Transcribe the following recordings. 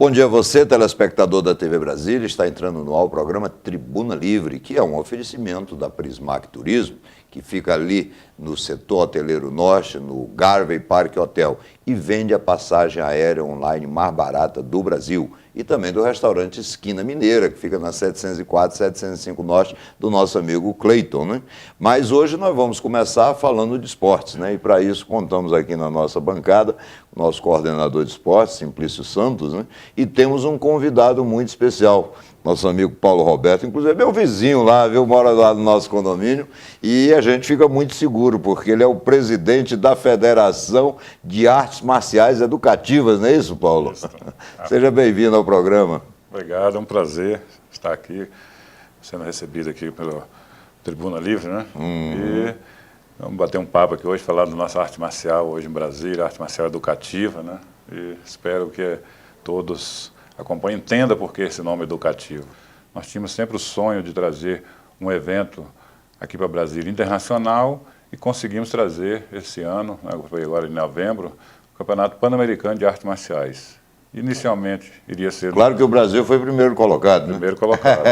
Bom dia a você, telespectador da TV Brasília. Está entrando no ar o programa Tribuna Livre, que é um oferecimento da Prismac Turismo, que fica ali no setor hoteleiro norte, no Garvey Park Hotel, e vende a passagem aérea online mais barata do Brasil. E também do restaurante Esquina Mineira, que fica na 704, 705 Norte, do nosso amigo Cleiton, né? Mas hoje nós vamos começar falando de esportes, né? E para isso contamos aqui na nossa bancada o nosso coordenador de esportes, Simplício Santos, né? E temos um convidado muito especial, nosso amigo Paulo Roberto, inclusive é meu vizinho lá, viu? Mora lá no nosso condomínio, e a gente fica muito seguro, porque ele é o presidente da Federação de Artes Marciais Educativas, não é isso, Paulo? Isso. Seja bem-vindo ao programa. Obrigado, é um prazer estar aqui, sendo recebido aqui pelo Tribuna Livre, né? E vamos bater um papo aqui hoje, falar da nossa arte marcial hoje em Brasília, arte marcial educativa, né? E espero que todos acompanhem, entendam por que esse nome educativo. Nós tínhamos sempre o sonho de trazer um evento aqui para Brasília internacional e conseguimos trazer esse ano, né, foi agora em novembro, o Campeonato Pan-Americano de Artes Marciais. Inicialmente iria ser... Claro que o Brasil foi primeiro colocado, né? Primeiro colocado.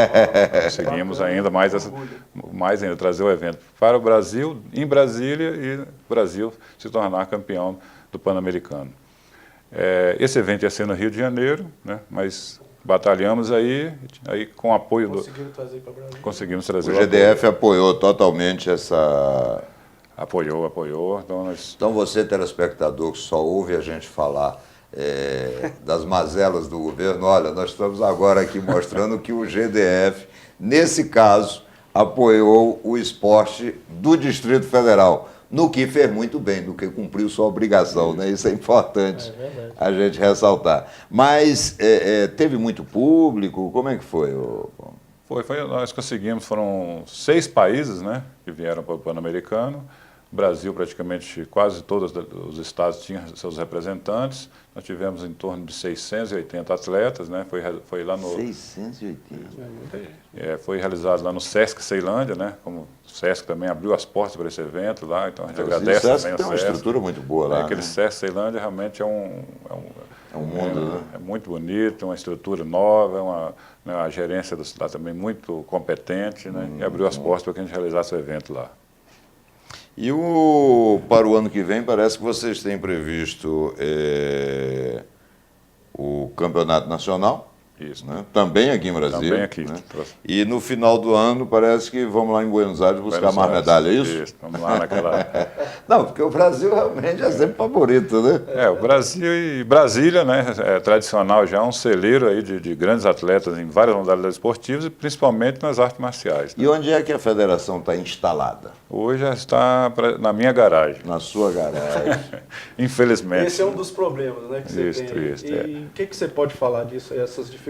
Conseguimos ainda mais ainda trazer o evento para o Brasil, em Brasília, e o Brasil se tornar campeão do Pan-Americano. Esse evento ia ser no Rio de Janeiro, né? Mas batalhamos aí com o apoio trazer para Brasília. Conseguimos trazer o GDF apoiou totalmente essa... Apoiou. Então você, telespectador, que só ouve a gente falar das mazelas do governo, olha, nós estamos agora aqui mostrando que o GDF, nesse caso, apoiou o esporte do Distrito Federal, no que fez muito bem, do que cumpriu sua obrigação, né? Isso é importante a gente ressaltar. Mas teve muito público, como é que foi? Nós conseguimos, foram 6 países, né, que vieram para o Pan-Americano. O Brasil, praticamente, quase todos os estados tinham seus representantes. Nós tivemos em torno de 680 atletas, né? Foi lá no... 680? Foi realizado lá no Sesc Ceilândia, né? Como o Sesc também abriu as portas para esse evento lá, então a gente agradece também ao Sesc. Tem uma estrutura muito boa lá, aquele né? Sesc Ceilândia realmente é um mundo, né? É muito bonito, uma estrutura nova, a gerência do cidade também muito competente, né? E abriu as portas para que a gente realizasse o evento lá. E para o ano que vem, parece que vocês têm previsto o Campeonato Nacional. Isso. Né? Também aqui em Brasília. Também aqui. Né? E no final do ano, parece que vamos lá em Buenos Aires buscar mais medalha, é isso? Isso, vamos lá naquela... Não, porque o Brasil realmente é sempre favorito, né? O Brasil e Brasília, né, é tradicional já, um celeiro aí de grandes atletas em várias modalidades esportivas e principalmente nas artes marciais. Né? E onde é que a federação está instalada? Hoje já está na minha garagem. Na sua garagem. Infelizmente. Esse é um dos problemas, né, que você tem. Isso, e o que você pode falar disso, essas dificuldades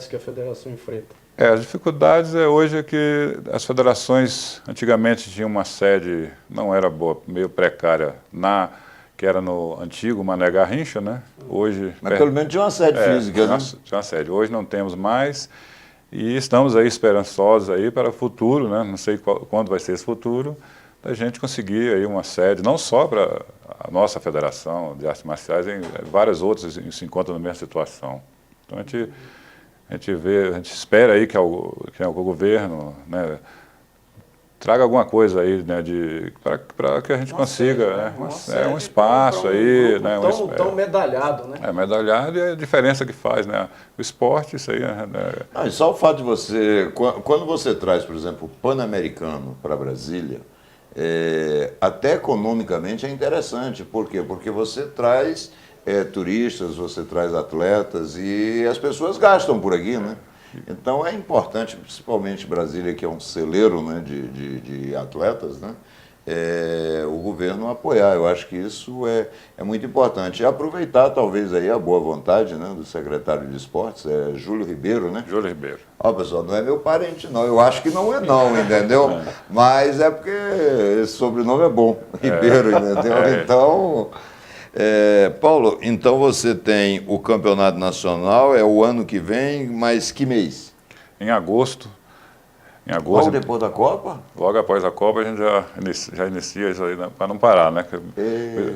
que a federação enfrenta? As dificuldades hoje é que as federações antigamente tinham uma sede, não era boa, meio precária, que era no antigo Mané Garrincha, né? Hoje... Mas pelo menos tinha uma sede física, né? Tinha uma sede. Hoje não temos mais e estamos aí esperançosos aí para o futuro, né? Não sei quando vai ser esse futuro, da gente conseguir aí uma sede, não só para a nossa federação de artes marciais, várias outras se encontram na mesma situação. Então a gente espera aí que o governo, né, traga alguma coisa aí, né, para que a gente consiga, né, um espaço aí, né, tão medalhado, né? Medalhado e a diferença que faz, né? O esporte, isso aí. E só o fato de você, quando você traz, por exemplo, o Pan-Americano para Brasília, até economicamente é interessante. Por quê? Porque você traz turistas, você traz atletas e as pessoas gastam por aqui, né? Então é importante, principalmente Brasília, que é um celeiro, né, de atletas, né, o governo apoiar. Eu acho que isso é muito importante. E aproveitar, talvez, aí a boa vontade, né, do secretário de Esportes, Júlio Ribeiro, né? Júlio Ribeiro. Ó, pessoal, não é meu parente, não. Eu acho que não é, não, entendeu? Mas é porque esse sobrenome é bom, Ribeiro, entendeu? Então... Paulo, então você tem o campeonato nacional, é o ano que vem, mas que mês? Em agosto, em agosto. Logo depois da Copa? Logo após a Copa a gente já inicia isso aí, né, para não parar, né?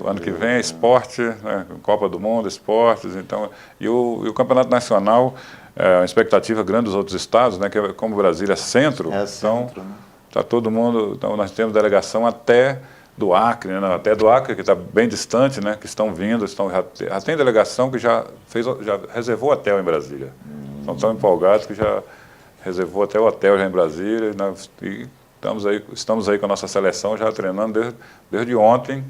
O ano que vem é esporte, né, Copa do Mundo, esportes, então, e o Campeonato Nacional, uma expectativa grande dos outros estados, né? Que como o Brasil é centro, então tá todo mundo, então nós temos delegação até do Acre, né, até do Acre, que está bem distante, né? Que estão vindo, já tem delegação que já reservou hotel em Brasília. Estão tão empolgados que já reservou até o hotel já em Brasília, e estamos aí com a nossa seleção já treinando desde ontem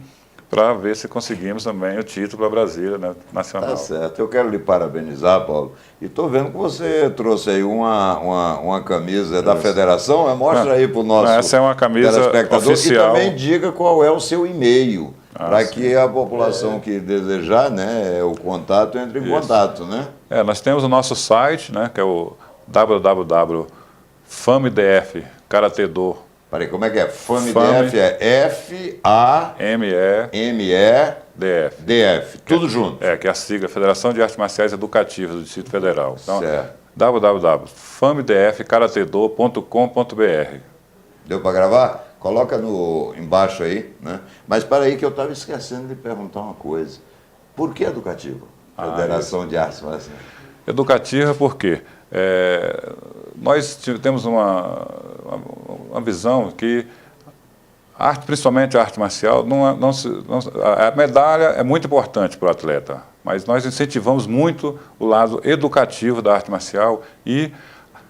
para ver se conseguimos também o título para Brasília, né, nacional. Tá certo, eu quero lhe parabenizar, Paulo, e estou vendo que você trouxe aí uma camisa da federação, mostra aí para o nosso essa é uma camisa oficial. E também diga qual é o seu e-mail, para que a população que desejar, né, o contato, entre em contato, né? Nós temos o nosso site, né, que é o www.famedf-karatedô. Peraí, como é que é? FAMEDF é F-A-M-E-D-F. Tudo junto. Que é a sigla Federação de Artes Marciais Educativas do Distrito Federal. Então, www.famedf-karatedô.com.br. Deu para gravar? Coloca embaixo aí, né? Mas para aí que eu estava esquecendo de perguntar uma coisa. Por que educativa? Federação de Artes Marciais. Educativa por quê? Nós temos uma visão que principalmente a arte marcial, a medalha é muito importante para o atleta, mas nós incentivamos muito o lado educativo da arte marcial e,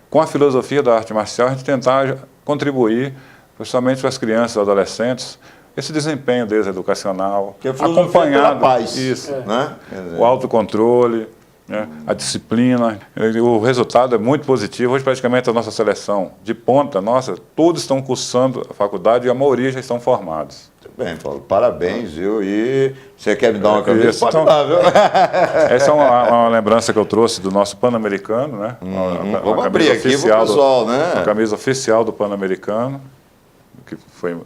com a filosofia da arte marcial, a gente tentar contribuir, principalmente para as crianças e adolescentes, esse desempenho deles educacional, acompanhado, paz, isso, né? O autocontrole, né, a disciplina, o resultado é muito positivo. Hoje praticamente a nossa seleção de ponta, todos estão cursando a faculdade e a maioria já estão formados. Muito bem, Paulo, parabéns, viu? E você quer me dar uma camisa? Pode então, dar, viu? Essa é uma lembrança que eu trouxe do nosso Pan-Americano, né? Vamos abrir aqui para o pessoal, né? A camisa oficial do Pan-Americano, que foi...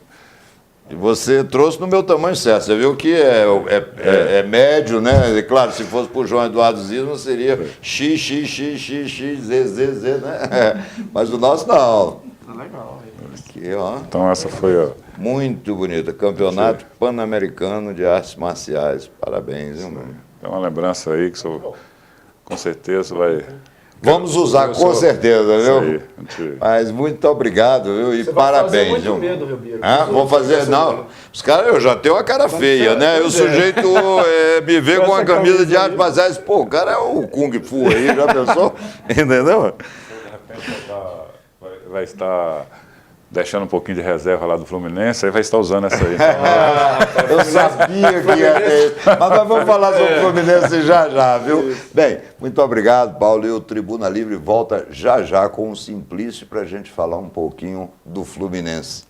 E você trouxe no meu tamanho certo, você viu que é médio, né? E, claro, se fosse para o João Eduardo Zisman seria X, X, X, X, X, Z, Z, Z, né? Mas o nosso não. Legal. Aqui, ó. Então essa foi muito bonita, Campeonato Pan-Americano de Artes Marciais. Parabéns, viu, mano? É uma lembrança aí que com certeza vai... Vamos usar com certeza, viu? Aí. Mas muito obrigado, viu? E você parabéns, vai fazer viu? muito medo, Ribeiro. Vou fazer, não. Os caras, eu já tenho uma cara feia, né? O sujeito me vê com uma camisa de artes marciais, pô, o cara é o Kung Fu aí, já pensou? Entendeu? De repente vai estar deixando um pouquinho de reserva lá do Fluminense, aí vai estar usando essa aí. Eu sabia que ia ter. Mas nós vamos falar sobre o Fluminense já, viu? Bem, muito obrigado, Paulo. E o Tribuna Livre volta já com o Simplício para a gente falar um pouquinho do Fluminense.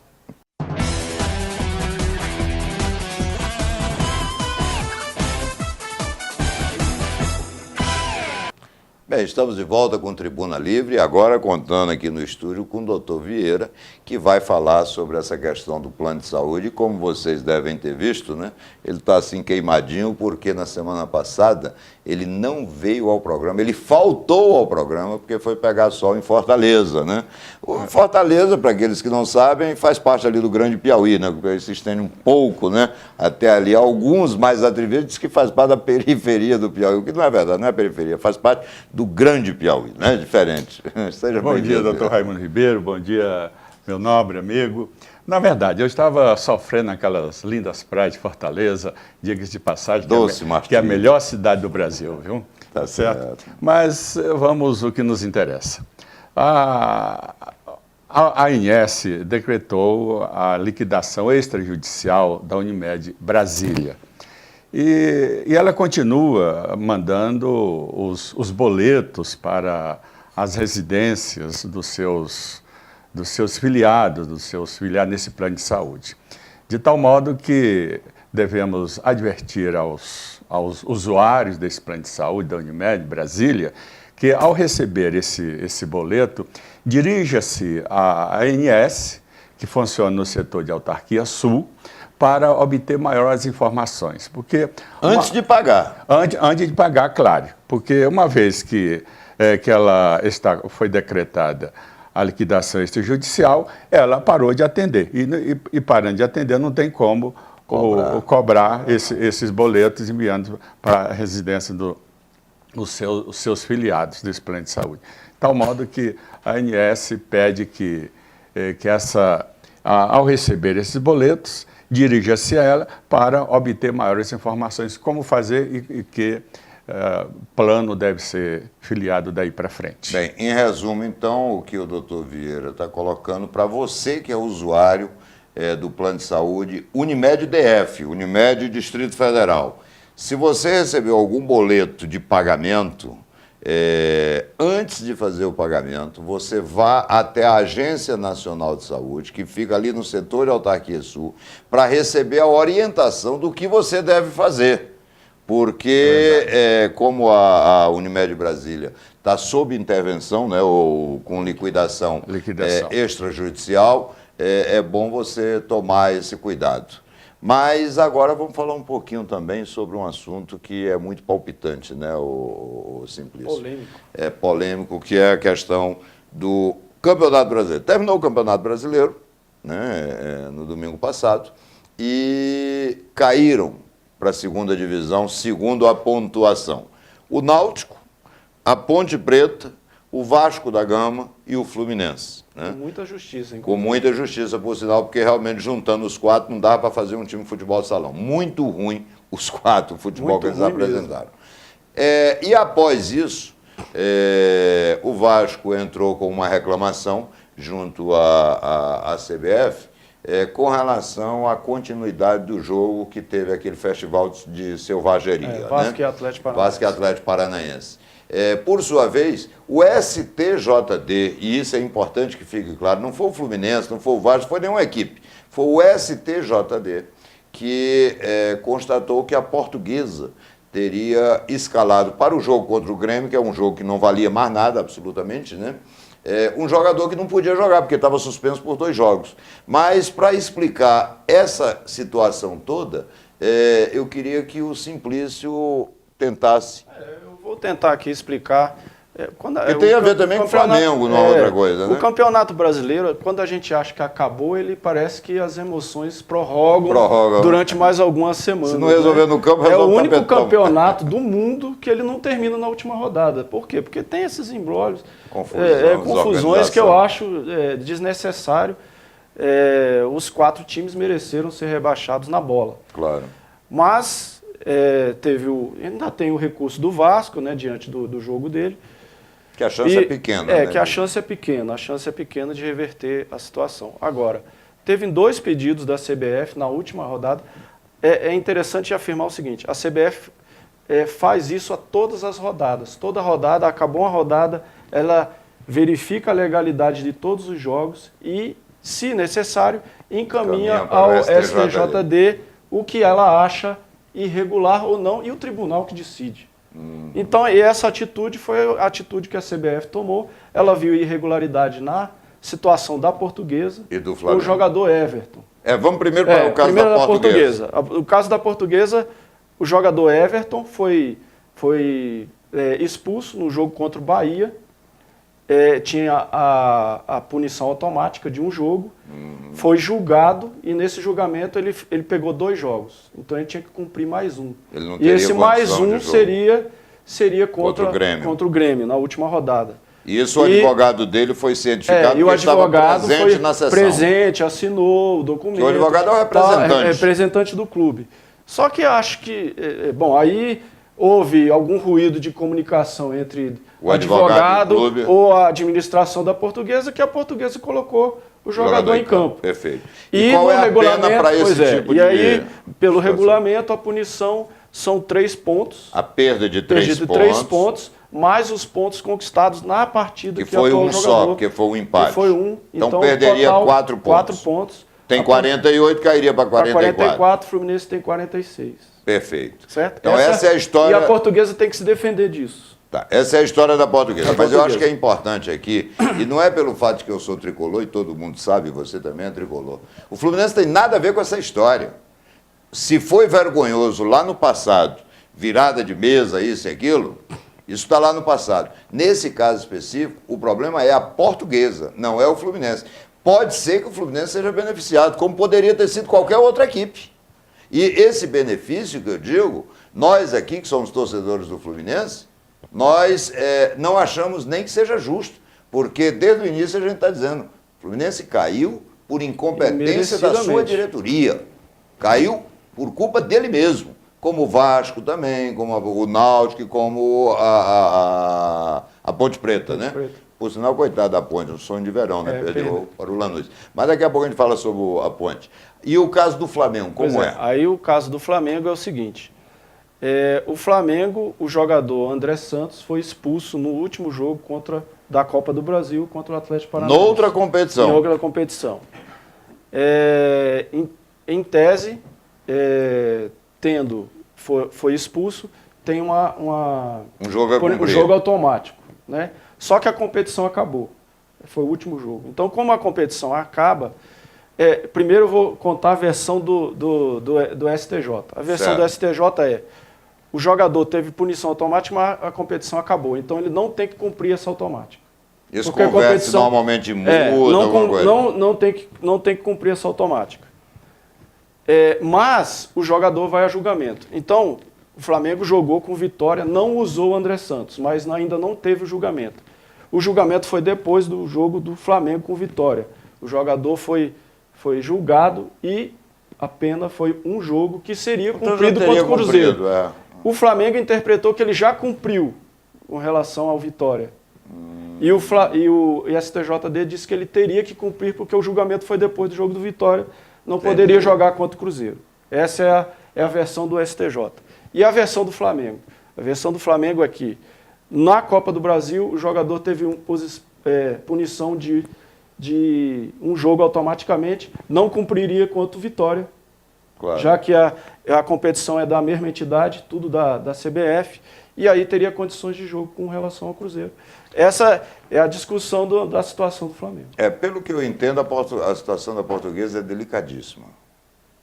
Bem, estamos de volta com Tribuna Livre, agora contando aqui no estúdio com o doutor Vieira, que vai falar sobre essa questão do plano de saúde. E como vocês devem ter visto, né, ele está assim queimadinho porque na semana passada ele não veio ao programa, ele faltou ao programa porque foi pegar sol em Fortaleza, né? O Fortaleza, para aqueles que não sabem, faz parte ali do Grande Piauí, né? Porque se estende um pouco, né, até ali. Alguns mais atrevidos dizem que faz parte da periferia do Piauí, o que não é verdade, não é periferia, faz parte do Grande Piauí, né? Diferente. Seja bom dia, doutor Raimundo Ribeiro, bom dia, meu nobre amigo. Na verdade, eu estava sofrendo naquelas lindas praias de Fortaleza, diga-se de passagem, que é a melhor cidade do Brasil, viu? Tá certo. Mas vamos ao que nos interessa. A ANS decretou a liquidação extrajudicial da Unimed Brasília. E ela continua mandando os boletos para as residências dos seus filiados nesse plano de saúde. De tal modo que devemos advertir aos usuários desse plano de saúde da Unimed Brasília que, ao receber esse boleto, dirija-se à ANS, que funciona no setor de autarquia sul, para obter maiores informações. Porque antes de pagar. Antes de pagar, claro. Porque uma vez que ela foi decretada a liquidação extrajudicial, ela parou de atender. E parando de atender, não tem como cobrar esses boletos enviando para a residência dos seus filiados desse plano de saúde. De tal modo que a ANS pede que ao receber esses boletos, dirija-se a ela para obter maiores informações, como fazer e que plano deve ser filiado daí para frente. Bem, em resumo, então, o que o doutor Vieira está colocando para você que é usuário do plano de saúde Unimed DF, Unimed Distrito Federal. Se você recebeu algum boleto de pagamento, antes de fazer o pagamento, você vá até a Agência Nacional de Saúde, que fica ali no setor de Autarquia Sul, para receber a orientação do que você deve fazer. Porque, como a Unimed Brasília está sob intervenção, né, ou com liquidação. Extrajudicial, é bom você tomar esse cuidado. Mas agora vamos falar um pouquinho também sobre um assunto que é muito palpitante, né, o Simplício? Polêmico. É polêmico, que é a questão do Campeonato Brasileiro. Terminou o Campeonato Brasileiro, né, no domingo passado, e caíram para a segunda divisão, segundo a pontuação. O Náutico, a Ponte Preta, o Vasco da Gama e o Fluminense. Né? Com muita justiça, Com muita justiça, por sinal, porque realmente juntando os quatro não dava para fazer um time de futebol de salão. Muito ruim os quatro futebol que eles apresentaram. E após isso, o Vasco entrou com uma reclamação junto à CBF com relação à continuidade do jogo que teve aquele festival de selvageria. Vasco, né? e Atlético Paranaense. Vasco e Atlético Paranaense. Por sua vez, o STJD, e isso é importante que fique claro, não foi o Fluminense, não foi o Vasco, não foi nenhuma equipe, foi o STJD que constatou que a Portuguesa teria escalado para o jogo contra o Grêmio, que é um jogo que não valia mais nada, absolutamente, né? Um jogador que não podia jogar, porque estava suspenso por 2 jogos. Mas, para explicar essa situação toda, eu queria que o Simplício tentasse. Eu vou tentar aqui explicar. E tem a ver também com o Flamengo, não é outra coisa, né? O Campeonato Brasileiro, quando a gente acha que acabou, ele parece que as emoções prorrogam durante mais algumas semanas. Se não resolver no campo, é o único tapetão. Campeonato do mundo que ele não termina na última rodada. Por quê? Porque tem esses imbróglios, confusões que eu acho desnecessário. Os 4 times mereceram ser rebaixados na bola. Claro. Mas ainda tem o recurso do Vasco, né, diante do jogo dele. Que a chance é pequena. Né? Que a chance é pequena de reverter a situação. Agora, teve 2 pedidos da CBF na última rodada. É interessante afirmar o seguinte, a CBF faz isso a todas as rodadas. Toda rodada, acabou uma rodada, ela verifica a legalidade de todos os jogos e, se necessário, encaminha ao STJD o que ela acha irregular ou não, e o tribunal que decide. Então, essa atitude foi a atitude que a CBF tomou. Ela viu irregularidade na situação da Portuguesa e do Flamengo. O jogador Everton. Vamos primeiro para o caso da Portuguesa. O caso da Portuguesa, o jogador Everton foi expulso no jogo contra o Bahia. Tinha a punição automática de um jogo, foi julgado e nesse julgamento ele pegou 2 jogos. Então ele tinha que cumprir mais um. E esse mais um seria contra o Grêmio na última rodada. E isso o advogado dele foi cientificado porque estava presente na sessão. Presente, assinou o documento. O advogado é o representante. Representante do clube. Só que acho que, aí houve algum ruído de comunicação entre o advogado ou a administração da Portuguesa, que a Portuguesa colocou o jogador em campo. Perfeito. E qual é a regulamento, pena para esse tipo de... E aí, pelo regulamento, a punição são 3 pontos. A perda de 3 pontos. 3 pontos, mais os pontos conquistados na partida que foi atuou um o jogador. só, porque foi um empate. Que foi um. Então perderia total, 4 pontos. 4 pontos. Tem 48, cairia para 44. 44, o Fluminense tem 46. Perfeito. Certo? Então essa é a história... E a Portuguesa tem que se defender disso. Tá, essa é a história da Portuguesa. Mas eu acho que é importante aqui, e não é pelo fato de que eu sou tricolor, e todo mundo sabe, você também é tricolor. O Fluminense tem nada a ver com essa história. Se foi vergonhoso lá no passado, virada de mesa, isso e aquilo, Isso está lá no passado. Nesse caso específico, o problema é a Portuguesa, não é o Fluminense. Pode ser que o Fluminense seja beneficiado, como poderia ter sido qualquer outra equipe. E esse benefício que eu digo, nós aqui que somos torcedores do Fluminense, nós não achamos nem que seja justo, porque desde o início a gente está dizendo, o Fluminense caiu por incompetência da sua diretoria, caiu por culpa dele mesmo, como o Vasco também, como o Náutico, como a Ponte Preta, né? Por sinal, coitado da Ponte, um sonho de verão, né? Perdeu para o Lanús. Mas daqui a pouco a gente fala sobre a Ponte. E o caso do Flamengo, como é? Aí o caso do Flamengo é o seguinte, o Flamengo, o jogador André Santos foi expulso no último jogo da Copa do Brasil contra o Atlético Paranaense. Noutra competição. Em outra competição. Em tese, foi expulso, tem um jogo automático, né? Só que a competição acabou. Foi o último jogo. Então, como a competição acaba, primeiro eu vou contar a versão do STJ. A versão do STJ o jogador teve punição automática, mas a competição acabou. Então, ele não tem que cumprir essa automática. Isso converte normalmente muda alguma coisa. Não tem que cumprir essa automática. Mas o jogador vai a julgamento. Então, o Flamengo jogou com vitória, não usou o André Santos, mas ainda não teve o julgamento. O julgamento foi depois do jogo do Flamengo com vitória. O jogador foi julgado e a pena foi um jogo que seria cumprido contra o Cruzeiro. O Flamengo interpretou que ele já cumpriu com relação ao Vitória. E o STJD disse que ele teria que cumprir porque o julgamento foi depois do jogo do Vitória, não poderia jogar contra o Cruzeiro. Essa é a versão do STJ. E a versão do Flamengo? A versão do Flamengo é que, na Copa do Brasil, o jogador teve punição de um jogo automaticamente, não cumpriria contra o Vitória, claro, já que a competição é da mesma entidade, tudo da CBF, e aí teria condições de jogo com relação ao Cruzeiro. Essa é a discussão da situação do Flamengo. Pelo que eu entendo, a situação da Portuguesa é delicadíssima.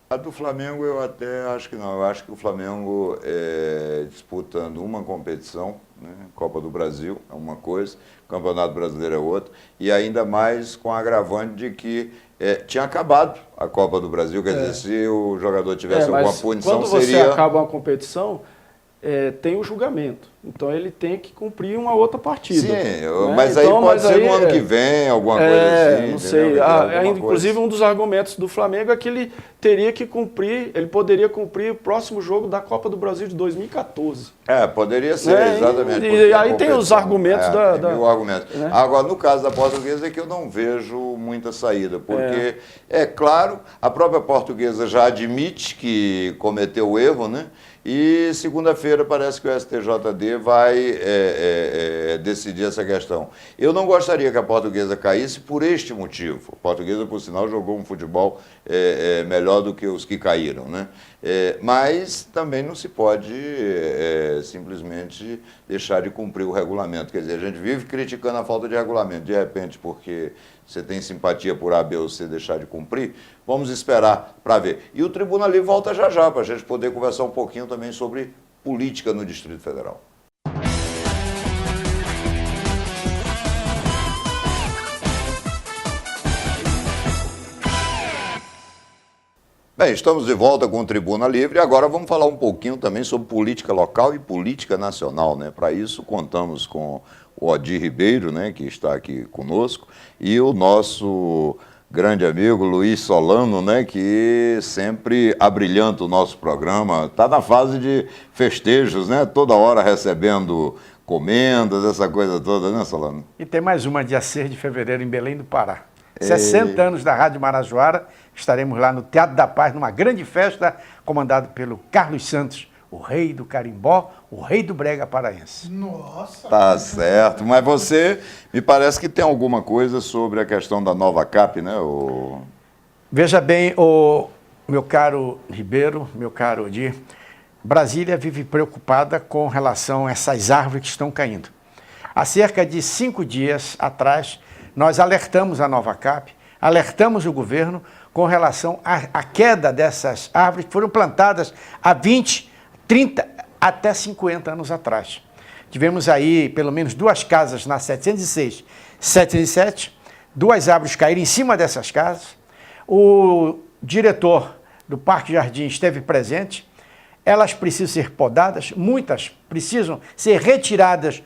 A do Flamengo eu até acho que não. Eu acho que o Flamengo disputando uma competição, né, Copa do Brasil é uma coisa, Campeonato Brasileiro é outra, e ainda mais com a agravante de que tinha acabado a Copa do Brasil, quer dizer, se o jogador tivesse alguma punição, quando você acaba uma competição, tem o julgamento. Então ele tem que cumprir uma outra partida. Sim, né? Mas aí então, pode ser no ano que vem, alguma coisa assim. Não sei. Inclusive, um dos argumentos do Flamengo é que ele teria que cumprir, ele poderia cumprir o próximo jogo da Copa do Brasil de 2014. Poderia ser, exatamente. E aí tem os argumentos tem argumentos. Né? Agora, no caso da Portuguesa, é que eu não vejo muita saída, porque, claro, a própria Portuguesa já admite que cometeu o erro, né? E segunda-feira parece que o STJD vai decidir essa questão. Eu não gostaria que a Portuguesa caísse por este motivo. A Portuguesa, por sinal, jogou um futebol melhor do que os que caíram, né? Mas também não se pode simplesmente deixar de cumprir o regulamento. Quer dizer, a gente vive criticando a falta de regulamento. De repente, porque você tem simpatia por A, B ou C deixar de cumprir, vamos esperar para ver. E o Tribuna Livre volta já para a gente poder conversar um pouquinho também sobre política no Distrito Federal. Bem, estamos de volta com o Tribuna Livre e agora vamos falar um pouquinho também sobre política local e política nacional, né? Para isso contamos com o Odir Ribeiro, né, que está aqui conosco, e o nosso grande amigo Luiz Solano, né, que sempre abrilhanta o nosso programa. Está na fase de festejos, né? Toda hora recebendo comendas, essa coisa toda, né, Solano? E tem mais uma, dia 6 de fevereiro, em Belém do Pará. 60 anos da Rádio Marajoara, estaremos lá no Teatro da Paz, numa grande festa, comandado pelo Carlos Santos, o rei do carimbó, o rei do brega paraense. Nossa! Tá certo, mas você me parece que tem alguma coisa sobre a questão da nova CAP, né? Veja bem, meu caro Ribeiro, meu caro Odir, Brasília vive preocupada com relação a essas árvores que estão caindo. Há cerca de 5 dias atrás, nós alertamos a nova CAP, alertamos o governo com relação à queda dessas árvores que foram plantadas há 20, 30, até 50 anos atrás. tivemos aí pelo menos 2 casas na 706, 707, 2 árvores caíram em cima dessas casas. O diretor do Parque Jardim esteve presente. Elas precisam ser podadas, muitas precisam ser retiradas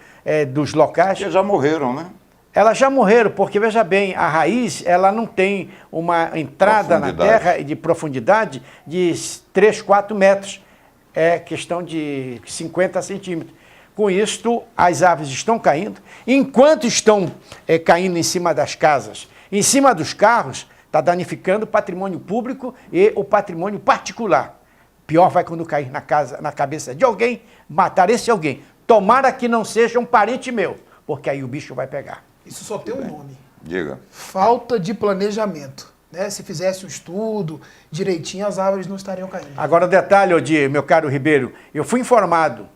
dos locais. Porque já morreram, né? Elas já morreram, porque, veja bem, a raiz ela não tem uma entrada na terra de profundidade de 3, 4 metros. É questão de 50 centímetros. Com isto, as árvores estão caindo. Enquanto estão caindo em cima das casas, em cima dos carros, está danificando o patrimônio público e o patrimônio particular. Pior vai quando cair na cabeça de alguém, matar esse alguém. Tomara que não seja um parente meu, porque aí o bicho vai pegar. Isso só tem um nome. Diga. Falta de planejamento. Né? Se fizesse um estudo direitinho, as árvores não estariam caindo. Agora, detalhe, Odir, meu caro Ribeiro, eu fui informado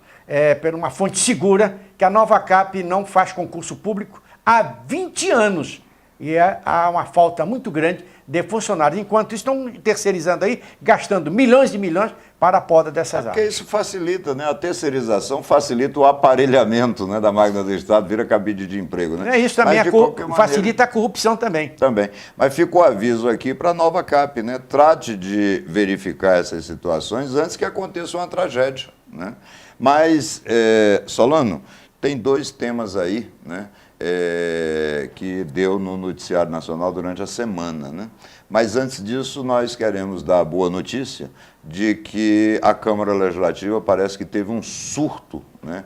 por uma fonte segura que a Nova Cap não faz concurso público há 20 anos. E há uma falta muito grande de funcionários. Enquanto isso, estão terceirizando aí, gastando milhões e milhões para a poda dessas árvores. Porque isso facilita, né? A terceirização facilita o aparelhamento, né, da máquina do Estado, vira cabide de emprego, né? Isso também Mas, facilita a corrupção também. Também. Mas fica o aviso aqui para a Nova Cap, né? Trate de verificar essas situações antes que aconteça uma tragédia, né? Mas, Solano, tem 2 temas aí, né? Que deu no Noticiário Nacional durante a semana, né? Mas antes disso, nós queremos dar a boa notícia de que a Câmara Legislativa parece que teve um surto, né?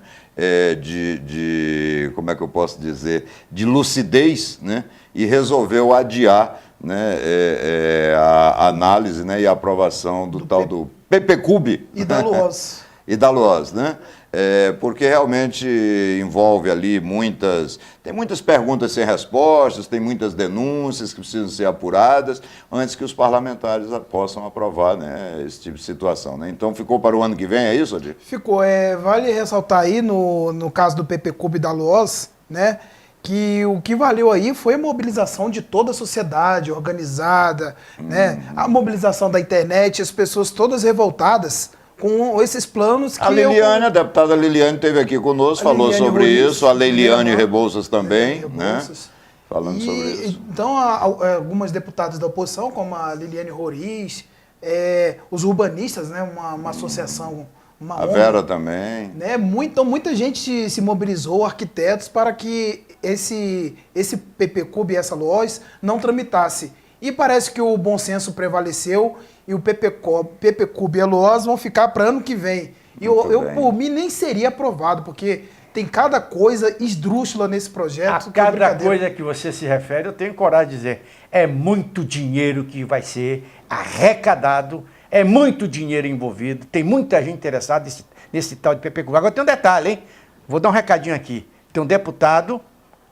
Como é que eu posso dizer, de lucidez, né? E resolveu adiar, né? A análise, né? E a aprovação do tal do PPCub. E da LOAS. E da LOAS, né? Porque realmente envolve ali tem muitas perguntas sem respostas, tem muitas denúncias que precisam ser apuradas antes que os parlamentares possam aprovar, né, esse tipo de situação, né? Então ficou para o ano que vem, é isso, Odir? Ficou. Vale ressaltar aí, no caso do PPCub e da LOAS, né, que o que valeu aí foi a mobilização de toda a sociedade organizada, né, a mobilização da internet, as pessoas todas revoltadas com esses planos que a deputada Liliane esteve aqui conosco, falou sobre isso, a Leiliane Rebouças também, né? Falando sobre isso. Então, algumas deputadas da oposição, como a Liliane Roriz, os urbanistas, né, uma associação, uma a Vera também. Né, muita gente se mobilizou, arquitetos, para que esse PPCub e essa LOAS não tramitasse. E parece que o bom senso prevaleceu e o PPCub e a LOAS vão ficar para ano que vem. E eu, por mim, nem seria aprovado, porque tem cada coisa esdrúxula nesse projeto. A cada coisa que você se refere, eu tenho coragem de dizer, é muito dinheiro que vai ser arrecadado, é muito dinheiro envolvido, tem muita gente interessada nesse tal de PPCub. Agora tem um detalhe, hein? Vou dar um recadinho aqui. Tem um deputado,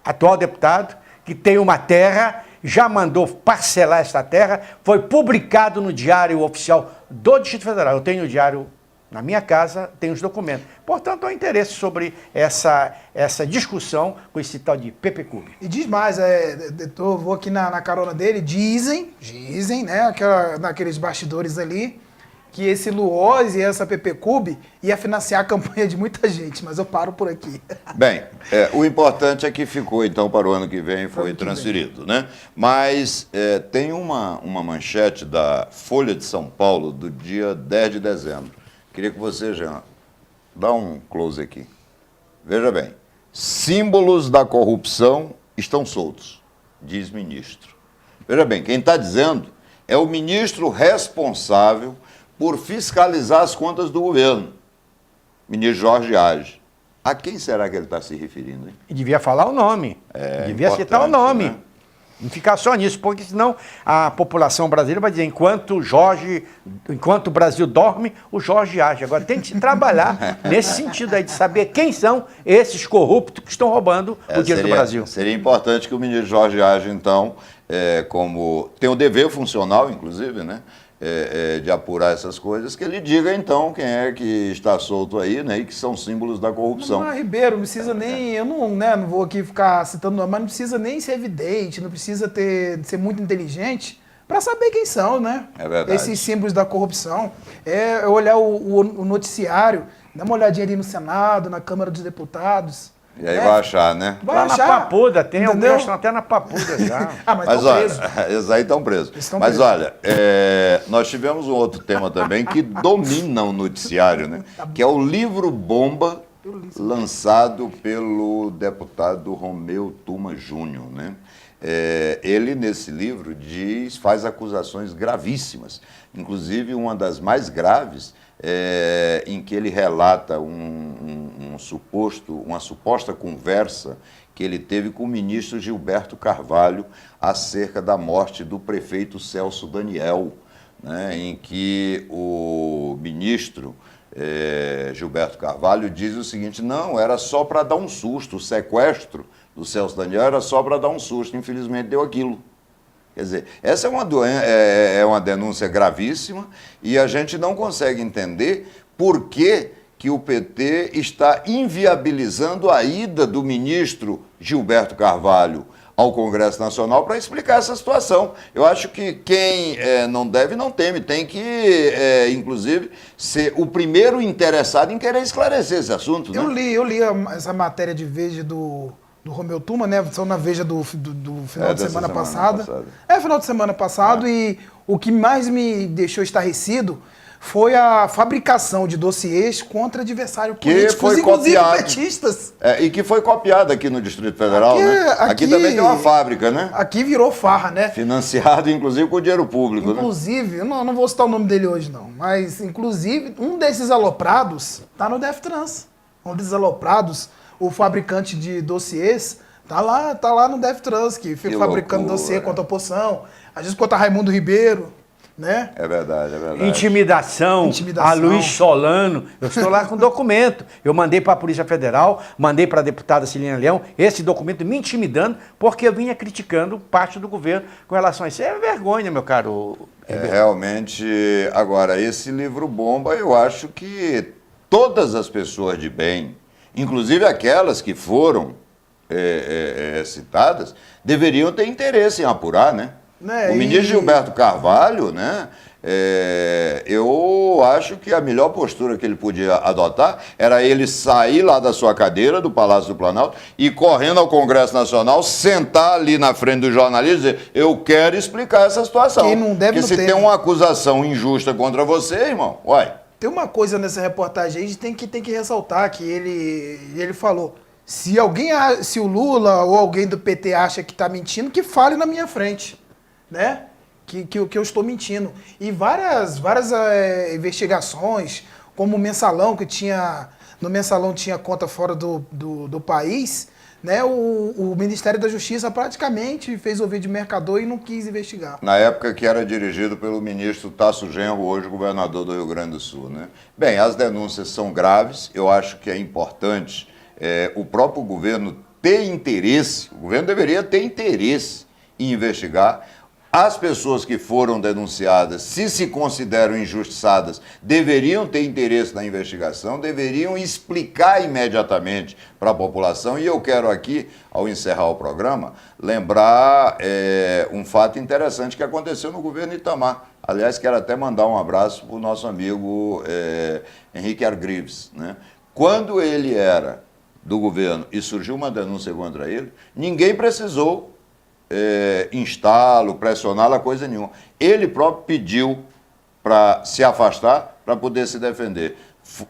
atual deputado, que tem uma terra, já mandou parcelar esta terra, foi publicado no Diário Oficial do Distrito Federal. Eu tenho o diário na minha casa, tenho os documentos. Portanto, há interesse sobre essa discussão com esse tal de PPCub. E diz mais, eu vou aqui na carona dele, dizem, né, naqueles bastidores ali, que esse LOAS e essa PPCub ia financiar a campanha de muita gente, mas eu paro por aqui. Bem, o importante é que ficou, então, para o ano que vem, foi transferido, né? Mas tem uma manchete da Folha de São Paulo, do dia 10 de dezembro. Queria que você, Jean, dá um close aqui. Veja bem, símbolos da corrupção estão soltos, diz ministro. Veja bem, quem está dizendo é o ministro responsável por fiscalizar as contas do governo, ministro Jorge Age. A quem será que ele está se referindo, hein? E devia falar o nome, devia citar o nome. Né? Não ficar só nisso, porque senão a população brasileira vai dizer, enquanto o Brasil dorme, o Jorge age. Agora tem que se trabalhar nesse sentido aí, de saber quem são esses corruptos que estão roubando o dinheiro do Brasil. Seria importante que o ministro Jorge Age, então, como tem o dever funcional, inclusive, né? De apurar essas coisas, que ele diga, então, quem é que está solto aí, né, e que são símbolos da corrupção. Mas, Ribeiro, não precisa nem, eu não vou aqui ficar citando, mas não precisa nem ser evidente, não precisa ser muito inteligente para saber quem são, né? É verdade. Esses símbolos da corrupção. É olhar o noticiário, Dá uma olhadinha ali no Senado, na Câmara dos Deputados. E aí vai achar, né? Vai Lá achar. na Papuda, tem alguns Entendeu? que estão até na Papuda já. Ah, mas Mas estão olha, presos. esses aí estão presos. Estão Mas presos. olha, nós tivemos um outro tema também que domina o noticiário, né? Que é o livro bomba lançado pelo deputado Romeu Tuma Júnior, né? Ele, nesse livro, faz acusações gravíssimas. Inclusive, uma das mais graves, em que ele relata uma suposta conversa que ele teve com o ministro Gilberto Carvalho acerca da morte do prefeito Celso Daniel, né, em que o ministro Gilberto Carvalho diz o seguinte: não, era só para dar um susto, o sequestro do Celso Daniel era só para dar um susto, infelizmente deu aquilo. Quer dizer, essa é uma denúncia gravíssima e a gente não consegue entender por que o PT está inviabilizando a ida do ministro Gilberto Carvalho ao Congresso Nacional para explicar essa situação. Eu acho que quem não deve, não teme. Tem que, inclusive, ser o primeiro interessado em querer esclarecer esse assunto. Né? Eu li essa matéria de Veja do Romeu Tuma, né? São na Veja do final de semana passada. Final de semana passado. E o que mais me deixou estarrecido foi a fabricação de dossiês contra adversários políticos, inclusive petistas. E que foi copiado aqui no Distrito Federal, né? Aqui também tem uma fábrica, né? Aqui virou farra, né? Financiado, inclusive, com dinheiro público, inclusive, né? Eu não vou citar o nome dele hoje, não. Mas, inclusive, um desses aloprados tá no DefTrans. Um desses aloprados, o fabricante de dossiês, tá lá no DefTrans, que fica fabricando dossiê contra a oposição, às vezes contra Raimundo Ribeiro. Né? É verdade. Intimidação a Luiz Solano. Eu estou lá com documento. Eu mandei para a Polícia Federal, mandei para a deputada Celina Leão esse documento me intimidando, porque eu vinha criticando parte do governo com relação a isso. É vergonha, meu caro. Realmente, agora, esse livro bomba, eu acho que todas as pessoas de bem, inclusive aquelas que foram citadas, deveriam ter interesse em apurar, né? O ministro Gilberto Carvalho, né, eu acho que a melhor postura que ele podia adotar era ele sair lá da sua cadeira, do Palácio do Planalto, e correndo ao Congresso Nacional, sentar ali na frente do jornalista e dizer: eu quero explicar essa situação. Quem não deve, porque se tem uma acusação injusta contra você, irmão, tem uma coisa nessa reportagem aí, a gente tem que ressaltar, que ele falou: se o Lula ou alguém do PT acha que está mentindo, que fale na minha frente. Né? Que eu estou mentindo. E várias investigações, como o Mensalão, no Mensalão tinha conta fora do país, né? O Ministério da Justiça praticamente fez ouvir de mercador e não quis investigar. Na época que era dirigido pelo ministro Tasso Genro, hoje governador do Rio Grande do Sul. Né? Bem, as denúncias são graves, eu acho que é importante o próprio governo ter interesse, o governo deveria ter interesse em investigar. As pessoas que foram denunciadas, se consideram injustiçadas, deveriam ter interesse na investigação, deveriam explicar imediatamente para a população. E eu quero aqui, ao encerrar o programa, lembrar um fato interessante que aconteceu no governo Itamar. Aliás, quero até mandar um abraço para o nosso amigo Henrique Argrives, né? Quando ele era do governo e surgiu uma denúncia contra ele, ninguém precisou instálo, pressioná-lo, coisa nenhuma. Ele próprio pediu para se afastar, para poder se defender.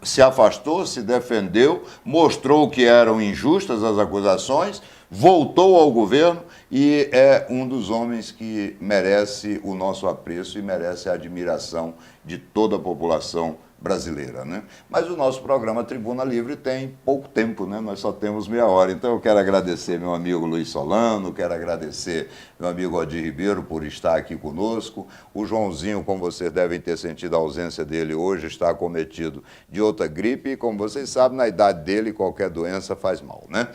Se afastou, se defendeu, mostrou que eram injustas as acusações, voltou ao governo e é um dos homens que merece o nosso apreço e merece a admiração de toda a população brasileira, né? Mas o nosso programa Tribuna Livre tem pouco tempo, né? Nós só temos meia hora. Então eu quero agradecer meu amigo Luiz Solano, quero agradecer meu amigo Odir Ribeiro por estar aqui conosco. O Joãozinho, como vocês devem ter sentido a ausência dele hoje, está acometido de outra gripe e, como vocês sabem, na idade dele qualquer doença faz mal, né?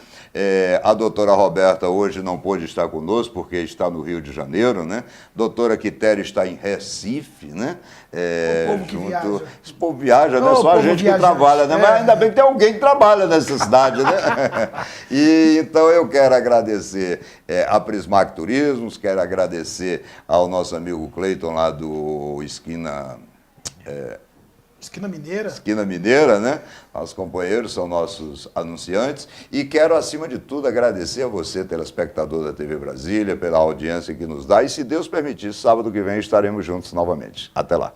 A doutora Roberta hoje não pôde estar conosco porque está no Rio de Janeiro, né? Doutora Quitéria está em Recife, né? O povo que viaja. Esse povo viaja, não é só a gente que trabalha, né? Mas ainda bem que tem alguém que trabalha nessa cidade, né? E então eu quero agradecer a Prismac Turismos, quero agradecer ao nosso amigo Cleiton lá do Esquina Esquina Mineira. Esquina Mineira, né? Nossos companheiros são nossos anunciantes. E quero, acima de tudo, agradecer a você, telespectador da TV Brasília, pela audiência que nos dá. E, se Deus permitir, sábado que vem estaremos juntos novamente. Até lá.